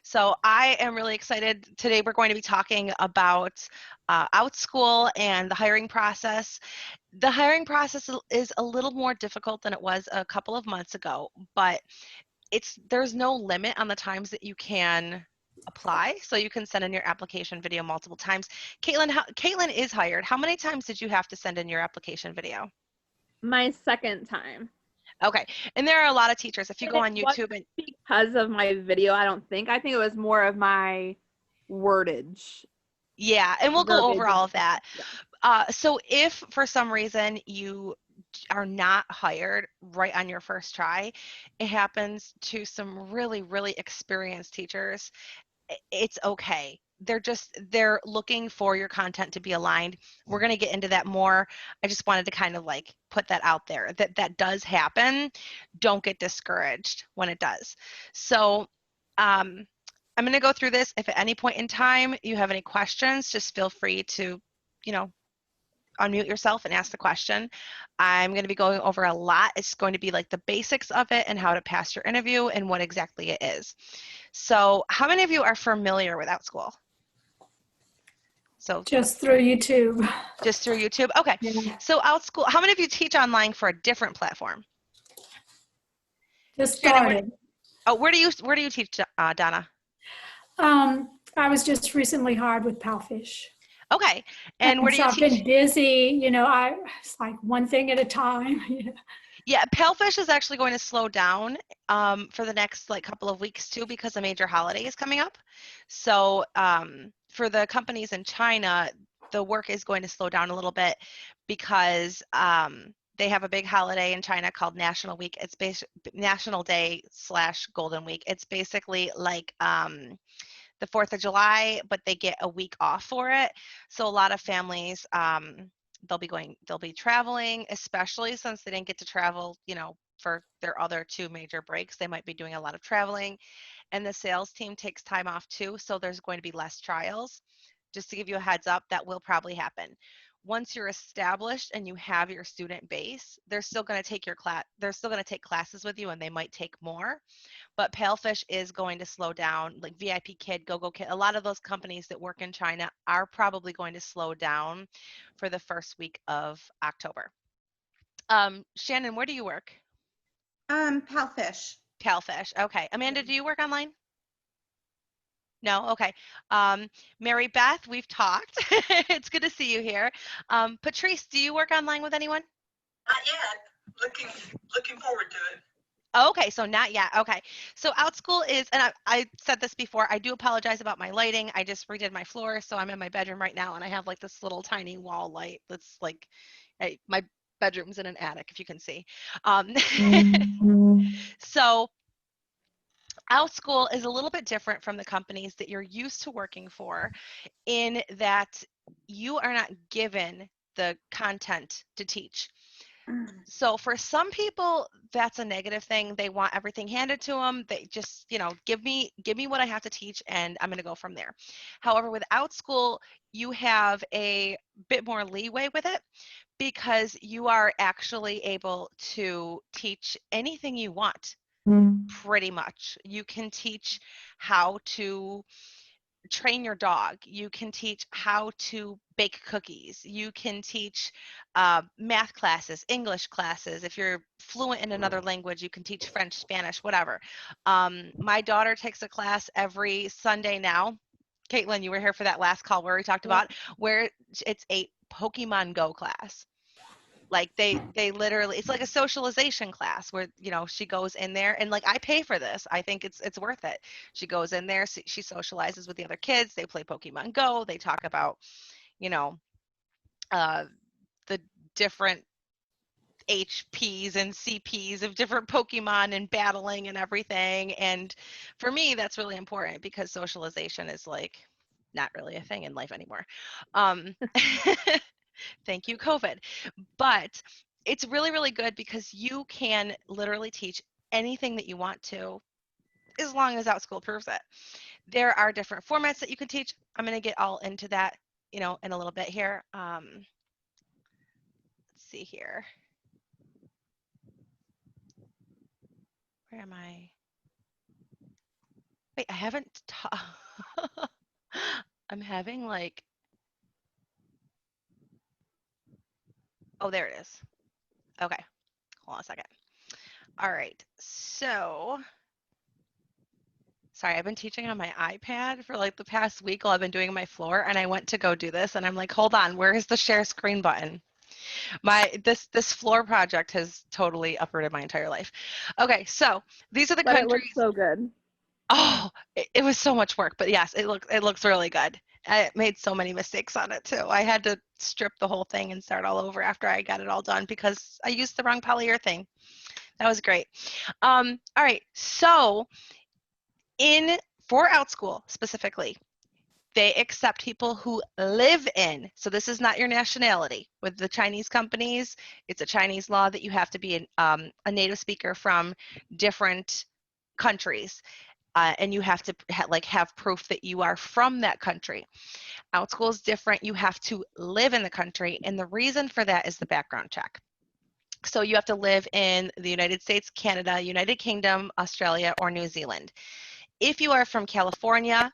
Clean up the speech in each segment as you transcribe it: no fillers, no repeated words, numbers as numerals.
So I am really excited. Today we're going to be talking about Outschool and the hiring process. The hiring process is a little more difficult than it was a couple of months ago, but there's no limit on the times that you can apply. So you can send in your application video multiple times. Caitlin is hired. How many times did you have to send in your application video? My second time. Okay. And there are a lot of teachers. If you go It on YouTube and because of my video, I don't think. I think it was more of my wordage. yeah, and we'll go Verbiage. over all of that. Yeah. So if for some reason you are not hired right on your first try, it happens to some really, really experienced teachers. It's okay. They're looking for your content to be aligned. We're going to get into that more. I just wanted to kind of like put that out there that does happen. Don't get discouraged when it does. So, I'm going to go through this. If at any point in time you have any questions, just feel free to, you know, unmute yourself and ask the question. I'm going to be going over a lot. It's going to be like the basics of it and how to pass your interview and what exactly it is. So how many of you are familiar with Outschool? So just through YouTube. just through YouTube? Okay. Yeah. So Outschool, how many of you teach online for a different platform? Just Shannon, started. where do you teach, Donna? I was just recently hired with Palfish. Okay. And where do so you I've teach? been busy, it's like one thing at a time. Yeah, Palefish is actually going to slow down for the next like couple of weeks too because a major holiday is coming up. So for the companies in China, the work is going to slow down a little bit because they have a big holiday in China called National Week. It's National Day / Golden Week. It's basically like the 4th of July, but they get a week off for it. So a lot of families, they'll be traveling, especially since they didn't get to travel, for their other two major breaks. They might be doing a lot of traveling, and the sales team takes time off too. So there's going to be less trials. Just to give you a heads up, that will probably happen. Once you're established and you have your student base, they're still going to take your class. They're still going to take classes with you, and they might take more. But Palefish is going to slow down, like VIP Kid, GoGo Kid. A lot of those companies that work in China are probably going to slow down for the first week of October. Shannon, where do you work? Palfish. Palefish. Okay. Amanda, do you work online? No? Okay. Mary Beth, we've talked. It's good to see you here. Patrice, do you work online with anyone? Not yet. Looking forward to it. Okay, so not yet. Okay, so Outschool is, and I said this before, I do apologize about my lighting. I just redid my floor, so I'm in my bedroom right now, and I have like this little tiny wall light that's like, my bedroom's in an attic, if you can see. So Outschool is a little bit different from the companies that you're used to working for in that you are not given the content to teach. So for some people, that's a negative thing. They want everything handed to them. They just, give me what I have to teach, and I'm going to go from there. However, with Outschool, you have a bit more leeway with it because you are actually able to teach anything you want, pretty much. You can teach how to train your dog. You can teach how to bake cookies. You can teach math classes, English classes. If you're fluent in another language, you can teach French, Spanish, whatever. My daughter takes a class every Sunday now. Caitlin, you were here for that last call where we talked about where it's a Pokemon Go class. Like they literally, it's like a socialization class where she goes in there, and like I pay for this. I think it's worth it. She goes in there, she socializes with the other kids. They play Pokemon Go. They talk about uh, the different HPs and CPs of different Pokemon and battling and everything. And for me, that's really important because socialization is like not really a thing in life anymore. Thank you, COVID. But it's really, really good because you can literally teach anything that you want to as long as Outschool approves it. There are different formats that you can teach. I'm going to get all into that, in a little bit here. Let's see here. Where am I? Wait, I haven't I'm having like, oh, there it is. Okay, hold on a second. All right, so sorry, I've been teaching on my iPad for like the past week while I've been doing my floor, and I went to go do this, and I'm like, hold on, where is the share screen button? This floor project has totally uprooted my entire life. Okay, so these are the But it looks countries. so good. Oh, it was so much work, but yes, it looks really good. I made so many mistakes on it too. I had to strip the whole thing and start all over after I got it all done because I used the wrong polyurethane. That was great. All right, so for Outschool specifically, they accept people who live in. So this is not your nationality. With the Chinese companies, it's a Chinese law that you have to be a native speaker from different countries. And you have to have proof that you are from that country. Outschool is different. You have to live in the country, and the reason for that is the background check. So you have to live in the United States, Canada, United Kingdom, Australia, or New Zealand. If you are from California,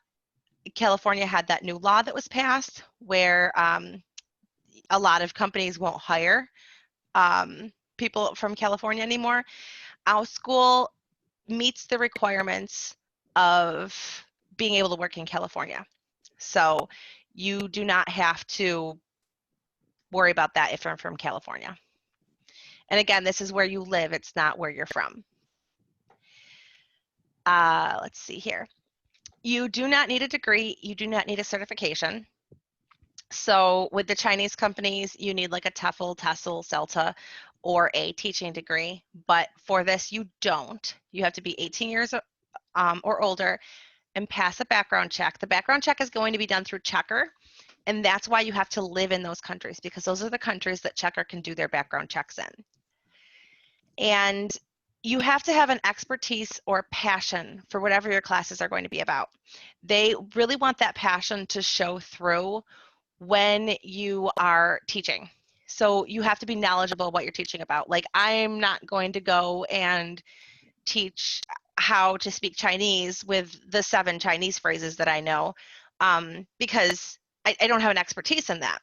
California had that new law that was passed where a lot of companies won't hire people from California anymore. Outschool meets the requirements of being able to work in California. So you do not have to worry about that if you're from California. And again, this is where you live. It's not where you're from. Let's see here. You do not need a degree. You do not need a certification. So with the Chinese companies, you need like a TEFL, TESOL, CELTA, or a teaching degree. But for this, you don't. You have to be 18 years or older and pass a background check. The background check is going to be done through Checker, and that's why you have to live in those countries, because those are the countries that Checker can do their background checks in. And you have to have an expertise or passion for whatever your classes are going to be about. They really want that passion to show through when you are teaching. So you have to be knowledgeable what you're teaching about. Like, I'm not going to go and teach how to speak Chinese with the 7 Chinese phrases that I know, because I don't have an expertise in that.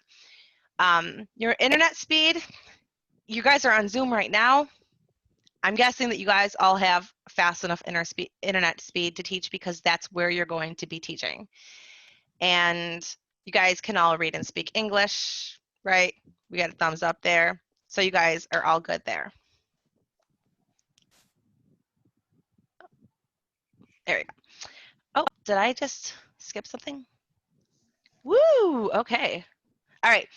Your internet speed, you guys are on Zoom right now. I'm guessing that you guys all have fast enough internet speed to teach, because that's where you're going to be teaching. And you guys can all read and speak English, right? We got a thumbs up there. So you guys are all good there. There we go. Oh, did I just skip something? Woo, okay. All right,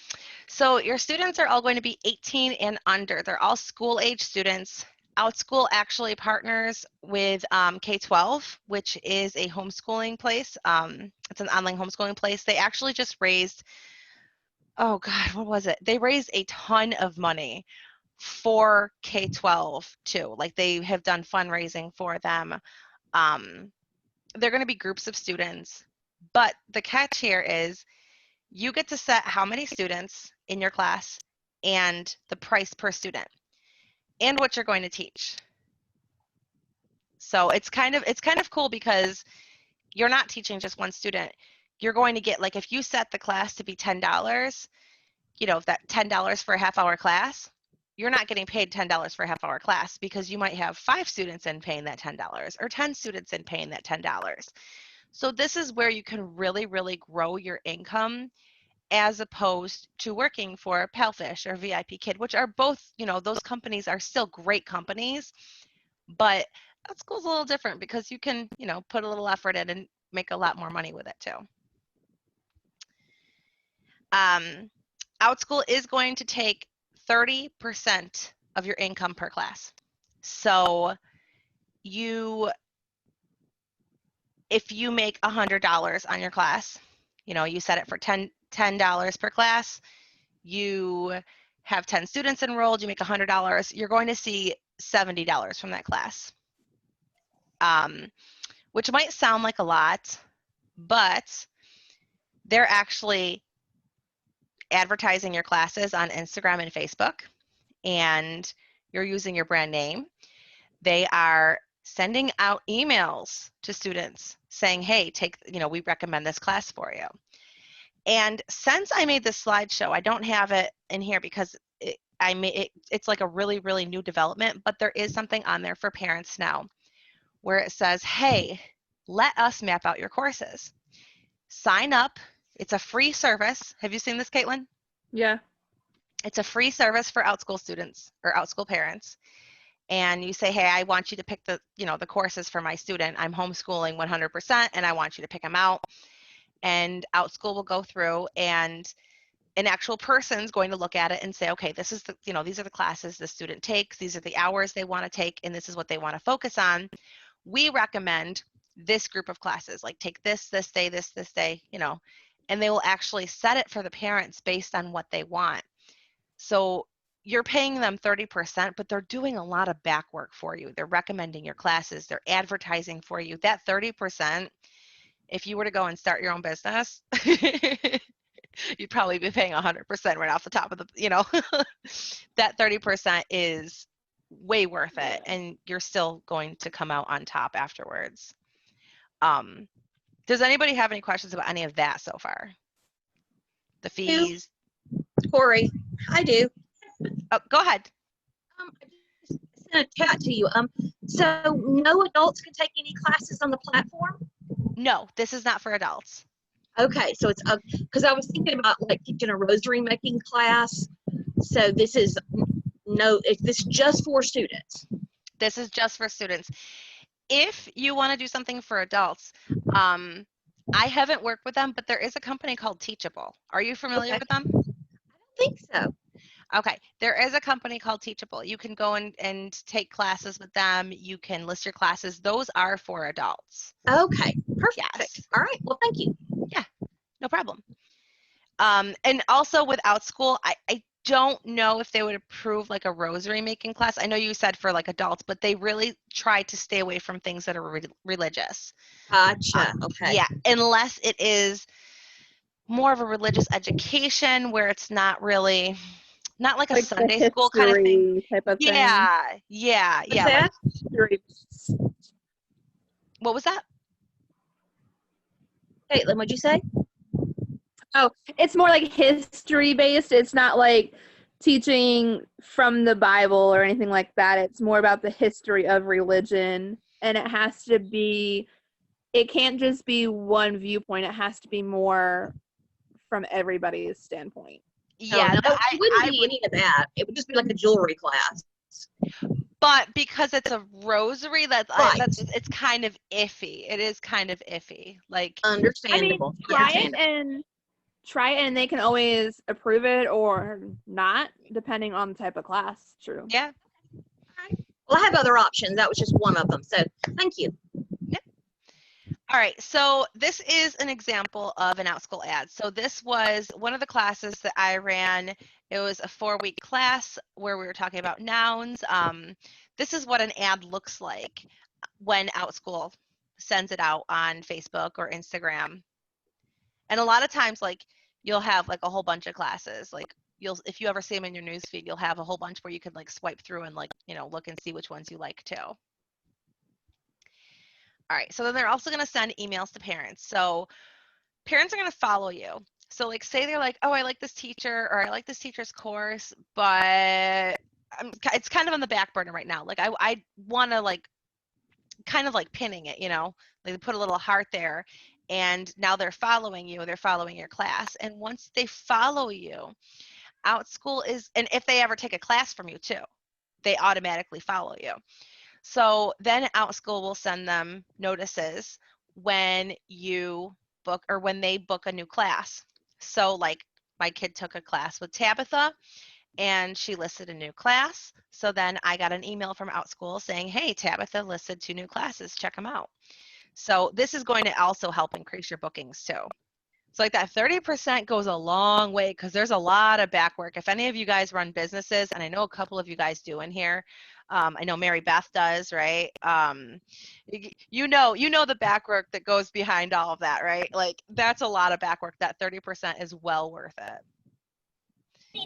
so your students are all going to be 18 and under. They're all school age students. Outschool actually partners with K-12, which is a homeschooling place. It's an online homeschooling place. They actually just raised, oh God, what was it? They raised a ton of money for K-12 too. Like, they have done fundraising for them. They're going to be groups of students, but the catch here is you get to set how many students in your class and the price per student and what you're going to teach. So it's kind of cool, because you're not teaching just one student. You're going to get, like, if you set the class to be $10, you know, if that $10 for a half-hour class, you're not getting paid $10 for a half-hour class, because you might have 5 students in paying that $10 or 10 students in paying that $10. So this is where you can really, really grow your income, as opposed to working for Palfish or VIP Kid, which are both, you know, those companies are still great companies, but Outschool's a little different, because you can, you know, put a little effort in and make a lot more money with it too. Outschool is going to take 30% of your income per class. So if you make $100 on your class, you know, you set it for $10 per class, you have 10 students enrolled, you make $100, you're going to see $70 from that class, which might sound like a lot, but they're actually advertising your classes on Instagram and Facebook, and you're using your brand name. They are sending out emails to students saying, hey, we recommend this class for you. And since I made this slideshow, I don't have it in here because it's like a really, really new development, but there is something on there for parents now where it says, hey, let us map out your courses. Sign up. It's a free service. Have you seen this, Caitlin? Yeah. It's a free service for Outschool students or Outschool parents. And you say, hey, I want you to pick the courses for my student. I'm homeschooling 100%, and I want you to pick them out. And Outschool will go through, and an actual person's going to look at it and say, okay, this is these are the classes the student takes. These are the hours they want to take, and this is what they want to focus on. We recommend this group of classes, like take this day, this day, and they will actually set it for the parents based on what they want. So you're paying them 30%, but they're doing a lot of back work for you. They're recommending your classes. They're advertising for you. That 30%, if you were to go and start your own business, you'd probably be paying 100% right off the top of the, that 30% is way worth it. And you're still going to come out on top afterwards. Does anybody have any questions about any of that so far? The fees? Corey, I do. Oh, go ahead. I just sent a chat to you. So no adults can take any classes on the platform? No, this is not for adults. Okay, so it's because I was thinking about like teaching a rosary making class. So this is this is just for students. This is just for students. If you want to do something for adults, I haven't worked with them, but there is a company called Teachable. Are you familiar with them? I don't think so. Okay, there is a company called Teachable. You can go and take classes with them. You can list your classes. Those are for adults. Okay, perfect. Yes. All right, well, thank you. Yeah, no problem. And also with Outschool, I don't know if they would approve like a rosary making class. I know you said for like adults, but they really try to stay away from things that are religious. Gotcha, okay. Yeah, unless it is more of a religious education where it's not really, not like a Like Sunday the school kind of thing. history type of thing. Yeah. What's Like, that? History. what was that? Caitlin, what'd you say? Oh, it's more like history based. It's not like teaching from the Bible or anything like that. It's more about the history of religion. And it has to be, it can't just be one viewpoint. It has to be more from everybody's standpoint. Yeah, No, it wouldn't be any of that. It would just be like a jewelry class. but because it's a rosary, Right. it's kind of iffy. It is kind of iffy. Like, Understandable. Try it and they can always approve it or not, depending on the type of class. True. yeah. Well, I have other options. That was just one of them. So thank you. All right, so this is an example of an Outschool ad. So this was one of the classes that I ran. It was a 4-week class where we were talking about nouns. This is what an ad looks like when Outschool sends it out on Facebook or Instagram. And a lot of times, like, you'll have like a whole bunch of classes. Like, if you ever see them in your newsfeed, you'll have a whole bunch where you could like swipe through and like, look and see which ones you like too. All right, so then they're also going to send emails to parents. So parents are going to follow you. So like say they're like, oh, I like this teacher or I like this teacher's course, but it's kind of on the back burner right now. Like I want to like kind of like pinning it, like put a little heart there. And now they're following you, they're following your class. And once they follow you, Outschool is, and if they ever take a class from you too, they automatically follow you. So then Outschool will send them notices when you book or when they book a new class. So like my kid took a class with Tabitha and she listed a new class. So then I got an email from Outschool saying, hey, Tabitha listed 2 new classes, check them out. So this is going to also help increase your bookings too. So like that 30% goes a long way because there's a lot of back work. If any of you guys run businesses, and I know a couple of you guys do in here, I know Mary Beth does, right? You know the back work that goes behind all of that, right? Like that's a lot of back work. That 30% is well worth it.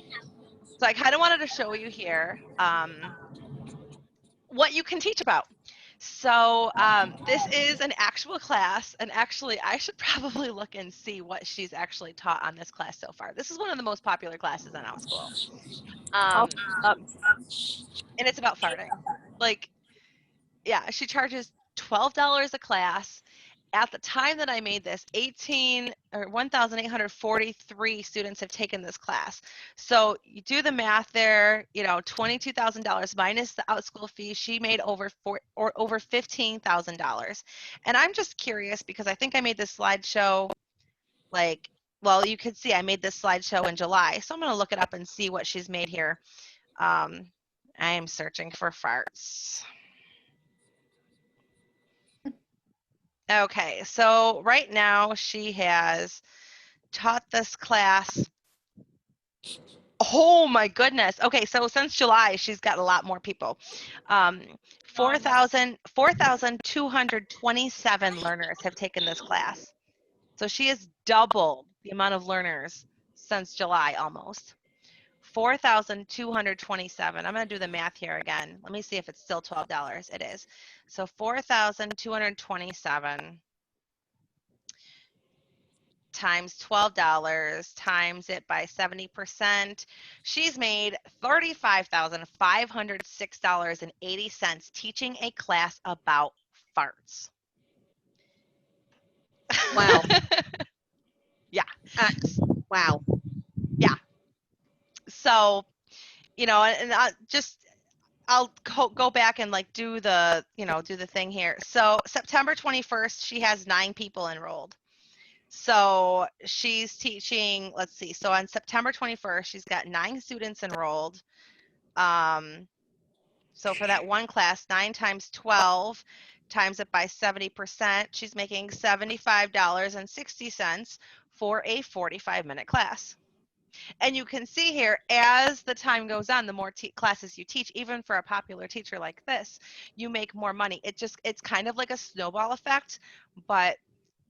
So I kind of wanted to show you here what you can teach about. So this is an actual class, and actually, I should probably look and see what she's actually taught on this class so far. This is one of the most popular classes on Outschool, I'll up. and it's about farting. Like, yeah, she charges $12 a class. At the time that I made this, 1,843 students have taken this class. So you do the math there, $22,000 minus the Outschool fee. She made over $15,000. And I'm just curious because I think I made this slideshow well, you could see I made this slideshow in July. So I'm going to look it up and see what she's made here. I am searching for farts. Okay, so right now she has taught this class. Oh my goodness. Okay, so since July, she's got a lot more people. 4,227 learners have taken this class. So she has doubled the amount of learners since July almost. 4,227. I'm going to do the math here again. Let me see if it's still $12. It is. So 4,227 times $12 times it by 70%. She's made $35,506.80 teaching a class about farts. Wow. Yeah. Wow. So, and I'll go back and do the thing here. So September 21st, she has 9 people enrolled. So she's teaching, let's see. So on September 21st, she's got 9 students enrolled. So for that one class, 9 times 12 times it by 70%, she's making $75.60 for a 45-minute class. And you can see here, as the time goes on, the more classes you teach, even for a popular teacher like this, you make more money. It's kind of like a snowball effect, but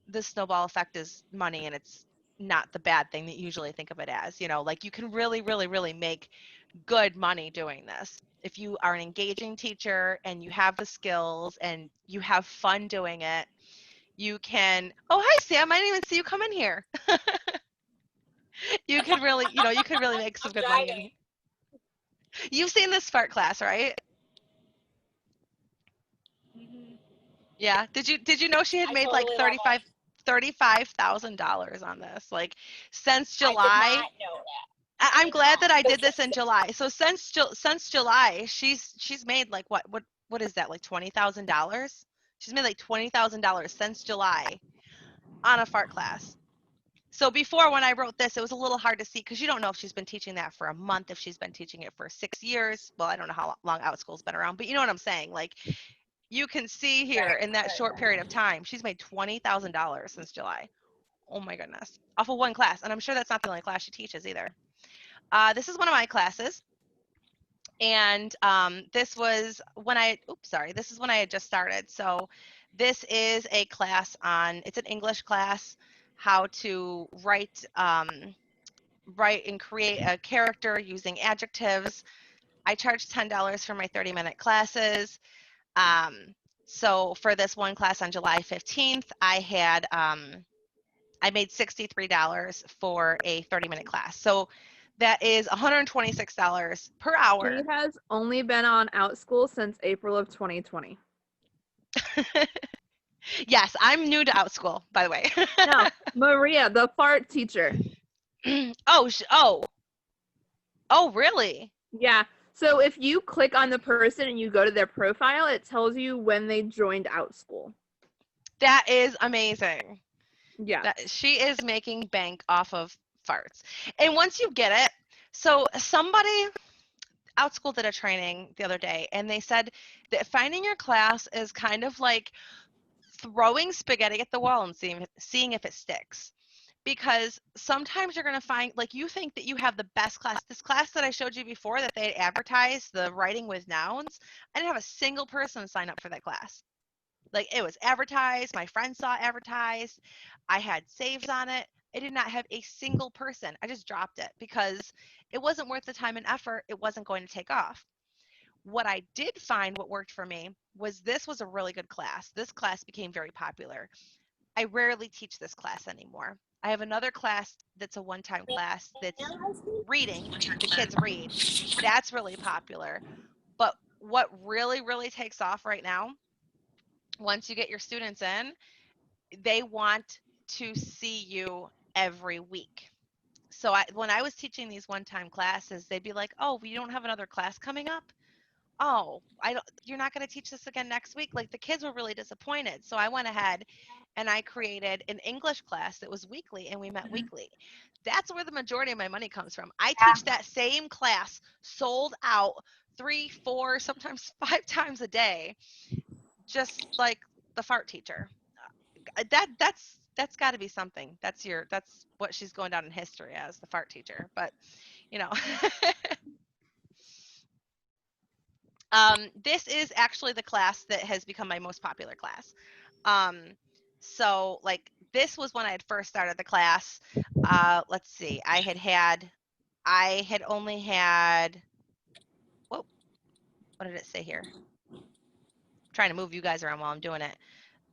the snowball effect is money, and it's not the bad thing that you usually think of it as. Like you can really, really, really make good money doing this. If you are an engaging teacher and you have the skills and you have fun doing it, you can, oh, hi, Sam. I didn't even see you come in here. You could really, make some good money in here. You've seen this fart class, right? Yeah. Did you know she had made like $35,000 on this? Like since July. I'm glad that I did this in July. So since July, she's made like what is that, like $20,000? She's made like $20,000 since July on a fart class. So before, when I wrote this, it was a little hard to see because you don't know if she's been teaching that for a month, if she's been teaching it for 6 years. Well, I don't know how long Outschool's been around, but you know what I'm saying. Like you can see here in that short period of time, she's made $20,000 since July. Oh my goodness, off of one class, and I'm sure that's not the only class she teaches either. This is one of my classes, and this was when this is when I had just started. So this is a class it's an English class, how to write and create a character using adjectives. I charge $10 for my 30-minute classes. So for this one class on July 15th, I made $63 for a 30-minute class. So that is $126 per hour. She has only been on Outschool since April of 2020. Yes, I'm new to Outschool, by the way. No, Maria, the fart teacher. Oh, really? Yeah. So if you click on the person and you go to their profile, it tells you when they joined Outschool. That is amazing. Yeah. She is making bank off of farts. And once you get it, so somebody Outschool did a training the other day, and they said that finding your class is kind of like throwing spaghetti at the wall and seeing if it sticks. Because sometimes you're going to find, like, you think that you have the best class. This class that I showed you before that they had advertised, the writing with nouns, I didn't have a single person sign up for that class. Like, it was advertised. My friend saw it advertised. I had saves on it. I did not have a single person. I just dropped it because it wasn't worth the time and effort. It wasn't going to take off. What I did find what worked for me was this was a really good class. This class became very popular. I rarely teach this class anymore. I have another class that's a one-time class that's reading. The kids read. That's really popular. But what really, really takes off right now, once you get your students in, they want to see you every week. So when I was teaching these one-time classes, they'd be like, "Oh, we don't have another class coming up? Oh, I don't, you're not going to teach this again next week?" Like the kids were really disappointed. So I went ahead and I created an English class that was weekly and we met weekly. That's where the majority of my money comes from. I teach that same class sold out 3, 4, sometimes 5 times a day, just like the fart teacher. That's got to be something. That's what she's going down in history as, the fart teacher. But, you know, this is actually the class that has become my most popular class. So like this was when I had first started the class. Let's see, I had only had, whoa, what did it say here? I'm trying to move you guys around while I'm doing it.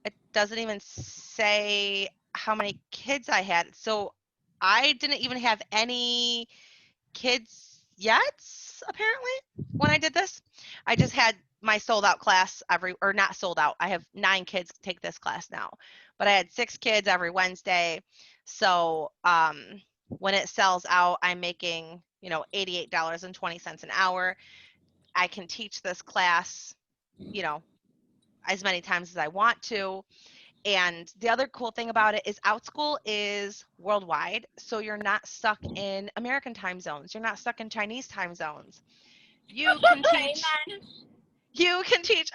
It doesn't even say how many kids I had. So I didn't even have any kids yet, apparently, when I did this. I just had my sold out class or not sold out. I have 9 kids take this class now, but I had 6 kids every Wednesday. So when it sells out, I'm making, $88.20 an hour. I can teach this class, as many times as I want to. And the other cool thing about it is Outschool is worldwide, so you're not stuck in American time zones. You're not stuck in Chinese time zones. You can teach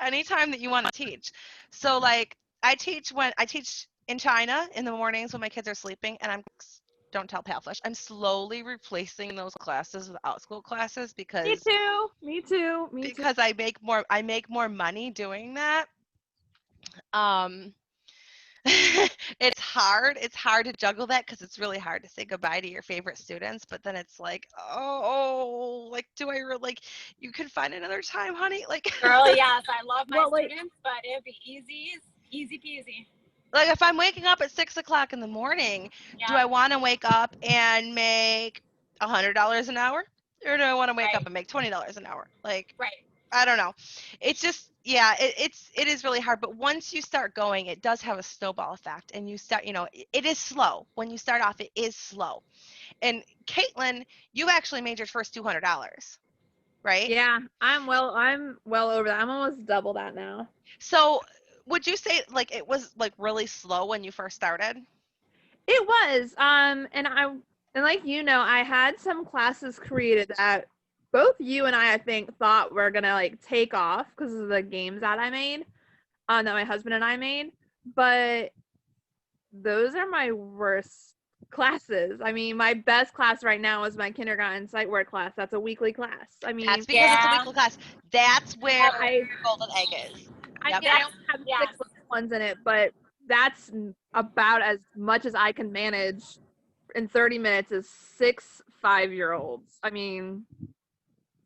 anytime that you want to teach. So like I teach in China in the mornings when my kids are sleeping, and don't tell Palfish, I'm slowly replacing those classes with Outschool classes because Me too. I make more money doing that. Um it's hard to juggle that because it's really hard to say goodbye to your favorite students, but then it's like, oh, like do I really, like, you can find another time, honey, like Girl, yes, I love my Well, like- students, but it'd be easy peasy. like if I'm waking up at 6 o'clock in the morning, do I want to wake up and make $100 an hour, or do I want to wake up and make $20 an hour? Like, Right. I don't know. It's just, yeah, it is really hard. But once you start going, it does have a snowball effect, and you start, it is slow. When you start off, it is slow. And Caitlin, you actually made your first $200, right? Yeah, I'm well over that. I'm almost double that now. So would you say like it was like really slow when you first started? It was. And like I had some classes created that both you and I think thought were gonna like take off because of the games that I made, that my husband and I made. But those are my worst classes. I mean, my best class right now is my kindergarten sight word class. That's a weekly class. I mean, That's because it's a weekly class. That's where I golden egg is. I Yep. mean, I only have 6 little ones in it, but that's about as much as I can manage in 30 minutes is 6 5-year-olds. I mean,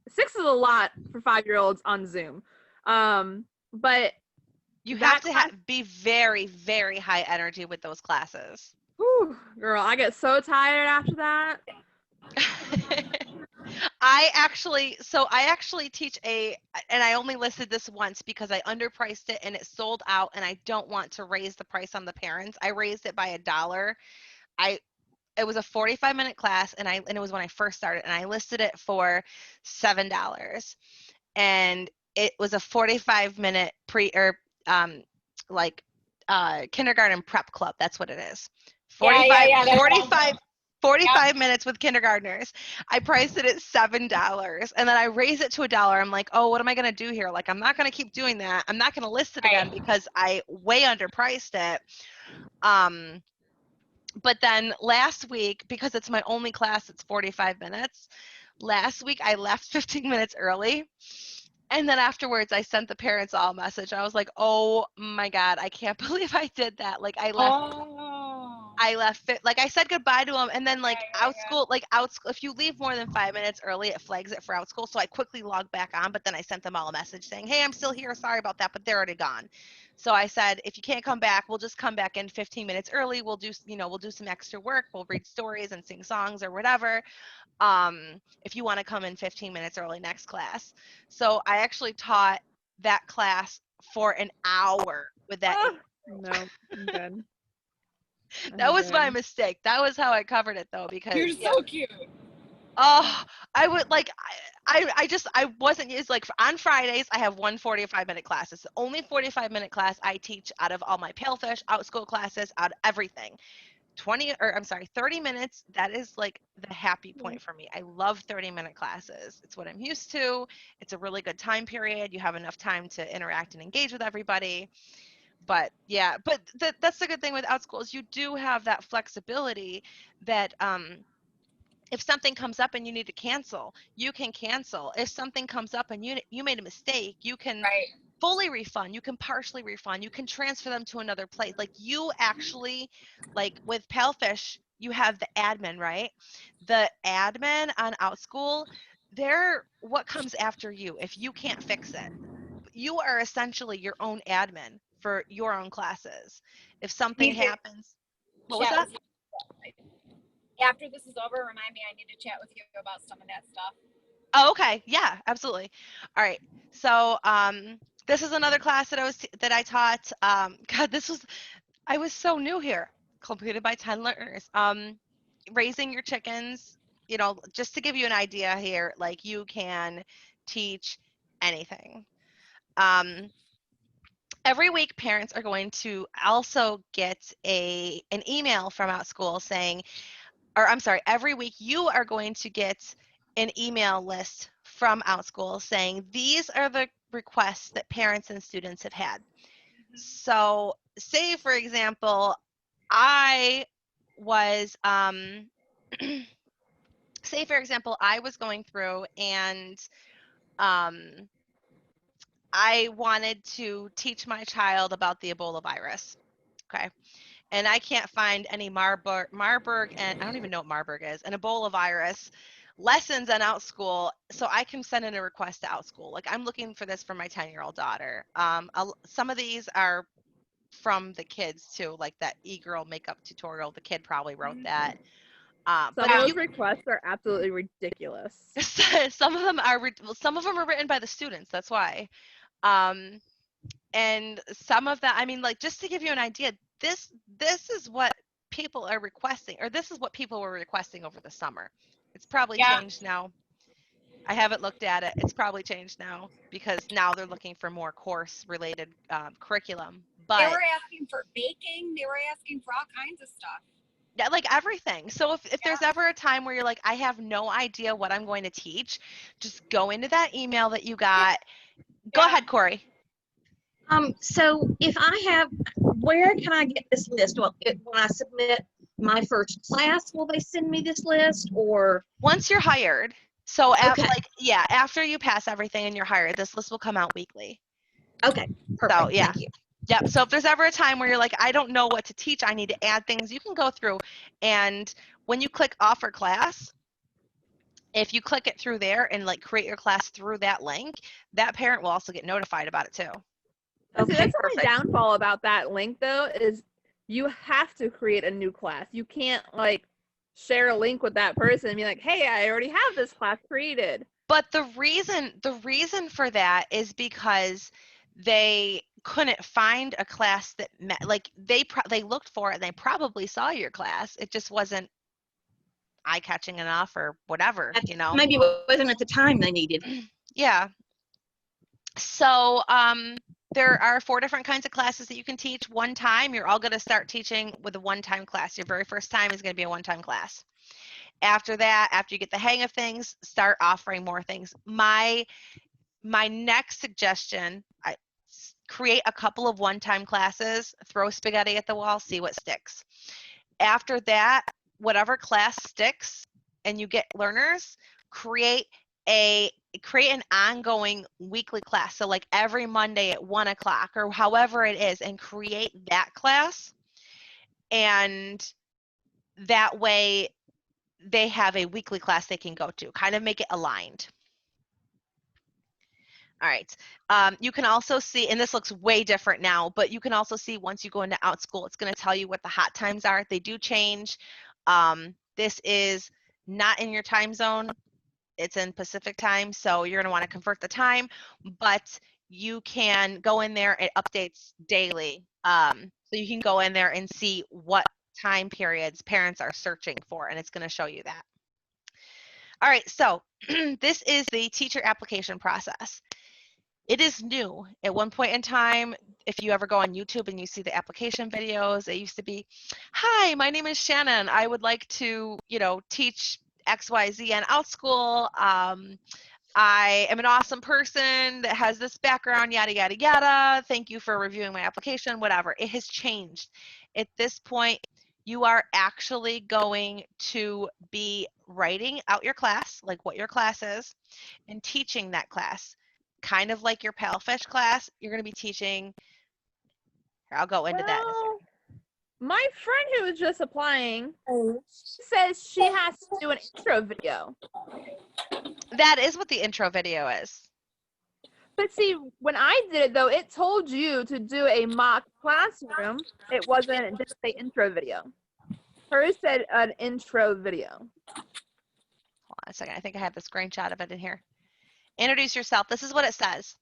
6 is a lot for 5-year-olds on Zoom. But You that have to be very, very high energy with those classes. whew, girl, I get so tired after that. I actually teach and I only listed this once because I underpriced it and it sold out, and I don't want to raise the price on the parents. I raised it by $1. It was a 45-minute class, and it was when I first started, and I listed it for $7. And it was a 45-minute kindergarten prep club. That's what it is. 45 minutes with kindergartners. I priced it at $7, and then I raised it to $1. I'm like, oh, what am I going to do here? Like, I'm not going to keep doing that. I'm not going to list it again because I way underpriced it. But then last week, because it's my only class, it's 45 minutes. Last week, I left 15 minutes early. And then afterwards, I sent the parents all a message. I was like, oh my God, I can't believe I did that. Like, I I left it, like I said goodbye to him, and then like Yeah. Outschool, if you leave more than 5 minutes early, it flags it for Outschool. So I quickly logged back on, but then I sent them all a message saying, hey, I'm still here. Sorry about that, but they're already gone. So I said, if you can't come back, we'll just come back in 15 minutes early. We'll do, we'll do some extra work. We'll read stories and sing songs or whatever. If you want to come in 15 minutes early next class. So I actually taught that class for an hour with that. Ah, no, I'm good. That was my mistake. That was how I covered it though, because You're so cute. oh, I would like I wasn't used like on Fridays I have one 45-minute class. It's the only 45-minute class I teach out of all my Palefish, Outschool classes, out of everything. 30 minutes, that is like the happy point for me. I love 30-minute classes. It's what I'm used to. It's a really good time period. You have enough time to interact and engage with everybody. But yeah, but that's the good thing with Outschool is you do have that flexibility that if something comes up and you need to cancel, you can cancel. If something comes up and you made a mistake, you can Right. fully refund, you can partially refund, you can transfer them to another place. Like you actually, like with Palefish, you have the admin, right? The admin on Outschool, they're what comes after you if you can't fix it. You are essentially your own admin for your own classes. If something Need to happens, what was chat that? with you. After this is over, remind me I need to chat with you about some of that stuff. Oh, okay. Yeah, absolutely. All right. So, this is another class that I taught. God, I was so new here. Completed by 10 learners. Raising your chickens. Just to give you an idea here, like you can teach anything. Every week, parents are going to also get an email from Outschool saying, or I'm sorry, every week you are going to get an email list from Outschool saying these are the requests that parents and students have had. So, say for example, I was say for example, I was going through and um, I wanted to teach my child about the Ebola virus. Okay. And I can't find any Marburg, and I don't even know what Marburg is, an Ebola virus lessons on Outschool, so I can send in a request to Outschool. Like I'm looking for this for my 10-year-old daughter. Some of these are from the kids too, like that e-girl makeup tutorial. The kid probably wrote that. Some But of those requests are absolutely ridiculous. some of them are some of them are written by the students. That's why. Um, and some of that, I mean, like just to give you an idea, this is what people are requesting, or this is what people were requesting over the summer. It's probably Yeah. changed now. I haven't looked at it. It's probably changed now because now they're looking for more course related curriculum. They But were asking for baking. They were asking for all kinds of stuff. yeah, like everything. So if there's ever a time where you're like, I have no idea what I'm going to teach, just go into that email that you got. Go ahead, Corey. So if I have, where can I get this list? Well, when I submit my first class, will they send me this list or? Once you're hired, so Okay. after you pass everything and you're hired, this list will come out weekly. Okay, perfect. So yeah. Thank you. Yep. So if there's ever a time where you're like, I don't know what to teach, I need to add things, you can go through, and when you click offer class, if you click it through there and like create your class through that link, that parent will also get notified about it too. See, Okay, that's the only perfect. downfall about that link though, is you have to create a new class. You can't like share a link with that person and be like, hey, I already have this class created. But the reason for that is because they couldn't find a class that met, like they looked for it and they probably saw your class. It just wasn't eye-catching enough or whatever, Maybe it wasn't at the time they needed. Yeah. So there are 4 different kinds of classes that you can teach one time. You're all going to start teaching with a one-time class. Your very first time is going to be a one-time class. After that, after you get the hang of things, start offering more things. My next suggestion, create a couple of one-time classes, throw spaghetti at the wall, see what sticks. After that, whatever class sticks and you get learners, create an ongoing weekly class. So like every Monday at 1:00 or however it is, and create that class and that way they have a weekly class they can go to, kind of make it aligned. All right. You can also see, and this looks way different now, but you can also see once you go into Outschool, it's going to tell you what the hot times are. They do change. This is not in your time zone. It's in Pacific time, so you're going to want to convert the time, but you can go in there. It updates daily. So you can go in there and see what time periods parents are searching for, and it's going to show you that. All right, so this is the teacher application process. It is new. At one point in time, if you ever go on YouTube and you see the application videos, it used to be, hi, my name is Shannon. I would like to, teach XYZ on Outschool. I am an awesome person that has this background, yada, yada, yada. Thank you for reviewing my application, whatever. It has changed. At this point, you are actually going to be writing out your class, like what your class is, and teaching that class. Kind of like your Palfish class, you're going to be teaching. Here, I'll go into that in a second. Well, my friend who was just applying says she has to do an intro video. That is what the intro video is. But see, when I did it though, it told you to do a mock classroom. It didn't say intro video. Hers said an intro video. Hold on a second. I think I have the screenshot of it in here. Introduce yourself. This is what it says.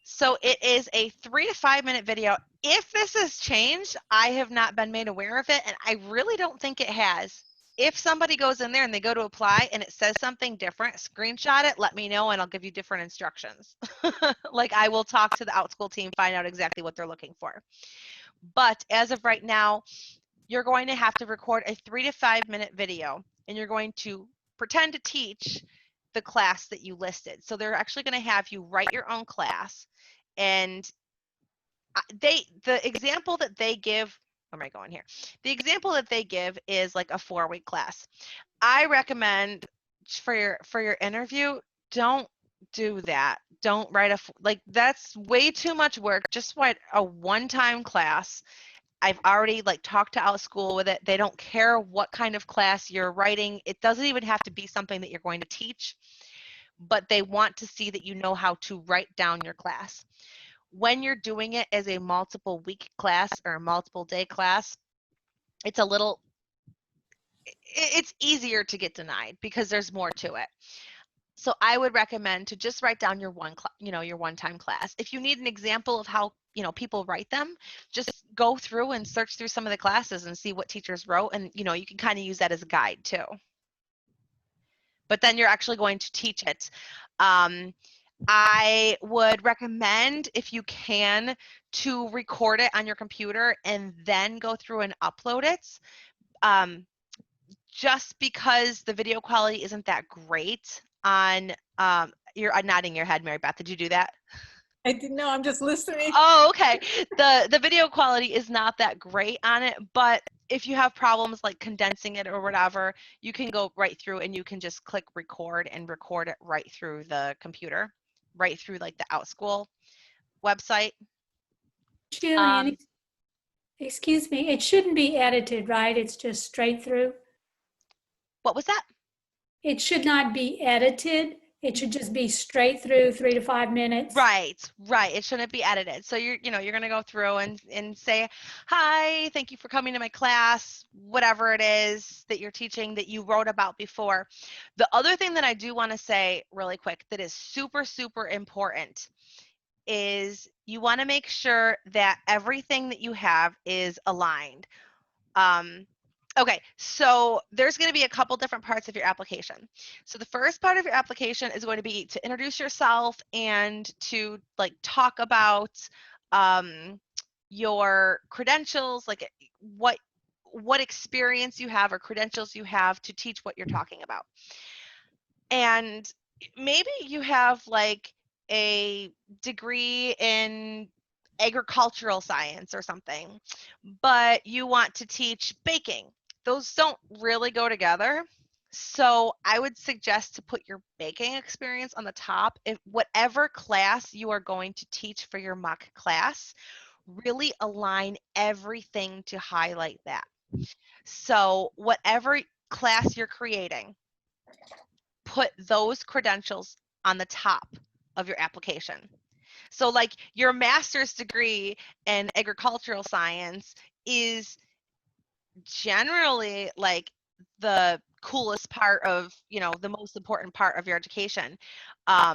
So it is a 3 to 5 minute video. If this has changed, I have not been made aware of it, and I really don't think it has. If somebody goes in there and they go to apply and it says something different, screenshot it, let me know, and I'll give you different instructions. Like I will talk to the Outschool team, find out exactly what they're looking for. But as of right now, you're going to have to record a 3 to 5 minute video, and you're going to pretend to teach the class that you listed. So they're actually going to have you write your own class, and the example that they give, where am I going here? The example that they give is like a 4-week class. I recommend for your interview, don't do that. Don't write that's way too much work. Just write a one-time class. I've already talked to Outschool with it. They don't care what kind of class you're writing. It doesn't even have to be something that you're going to teach, but they want to see that you know how to write down your class. When you're doing it as a multiple week class or a multiple day class, it's easier to get denied because there's more to it. So I would recommend to just write down your one-time class. If you need an example of how, people write them, just go through and search through some of the classes and see what teachers wrote, and you can kind of use that as a guide too. But then you're actually going to teach it. I would recommend, if you can, to record it on your computer and then go through and upload it. Just because the video quality isn't that great on, you're nodding your head, Mary Beth. Did you do that? I didn't know. I'm just listening. Oh, okay. The video quality is not that great on it, but if you have problems like condensing it or whatever, you can go right through and you can just click record and record it right through the computer, right through the Outschool website. Jillian, excuse me, it shouldn't be edited, right? It's just straight through. What was that? It should not be edited. It should just be straight through 3 to 5 minutes. Right. It shouldn't be edited. So you're going to go through and say, hi, thank you for coming to my class, whatever it is that you're teaching that you wrote about before. The other thing that I do want to say really quick that is super, super important is you want to make sure that everything that you have is aligned. Okay, so there's going to be a couple different parts of your application. So the first part of your application is going to be to introduce yourself and to talk about your credentials, what experience you have or credentials you have to teach what you're talking about. And maybe you have a degree in agricultural science or something, but you want to teach baking. Those don't really go together. So I would suggest to put your baking experience on the top. If whatever class you are going to teach for your mock class, really align everything to highlight that. So whatever class you're creating, put those credentials on the top of your application. So like your master's degree in agricultural science is generally like the coolest part of, the most important part of your education. I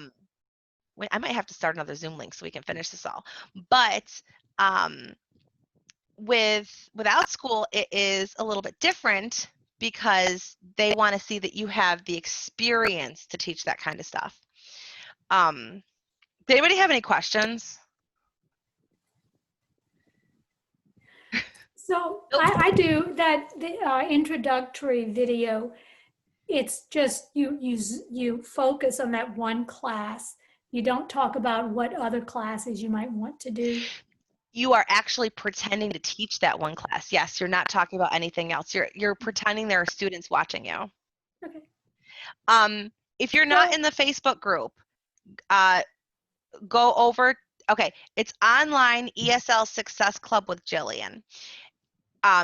might have to start another Zoom link so we can finish this all. But with Outschool, it is a little bit different because they want to see that you have the experience to teach that kind of stuff. Did anybody have any questions? So I do that, the introductory video. It's just you focus on that one class. You don't talk about what other classes you might want to do. You are actually pretending to teach that one class. Yes, you're not talking about anything else. You're pretending there are students watching you. Okay. If you're not in the Facebook group, go over. Okay, it's online ESL Success Club with Jillian.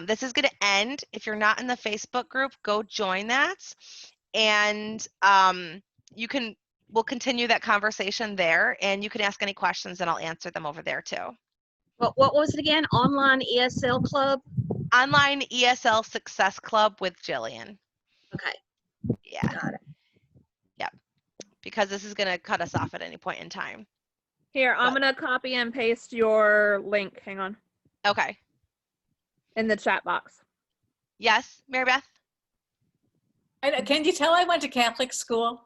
This is going to end. If you're not in the Facebook group, go join that, and we'll continue that conversation there, and you can ask any questions, and I'll answer them over there too. What was it again? Online ESL Club? Online ESL Success Club with Jillian. Okay. Yeah. Got it. Yep. Because this is going to cut us off at any point in time. Here, I'm gonna copy and paste your link. Hang on. Okay. In the chat box. Yes, Mary Beth? Can you tell I went to Catholic school?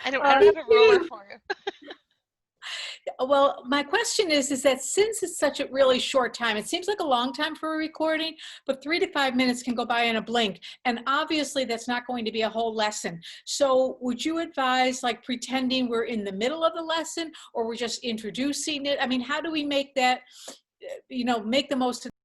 I don't have a ruler for you. Well, my question is that since it's such a really short time, it seems like a long time for a recording, but 3 to 5 minutes can go by in a blink. And obviously that's not going to be a whole lesson. So would you advise like pretending we're in the middle of the lesson or we're just introducing it? I mean, how do we make that, make the most of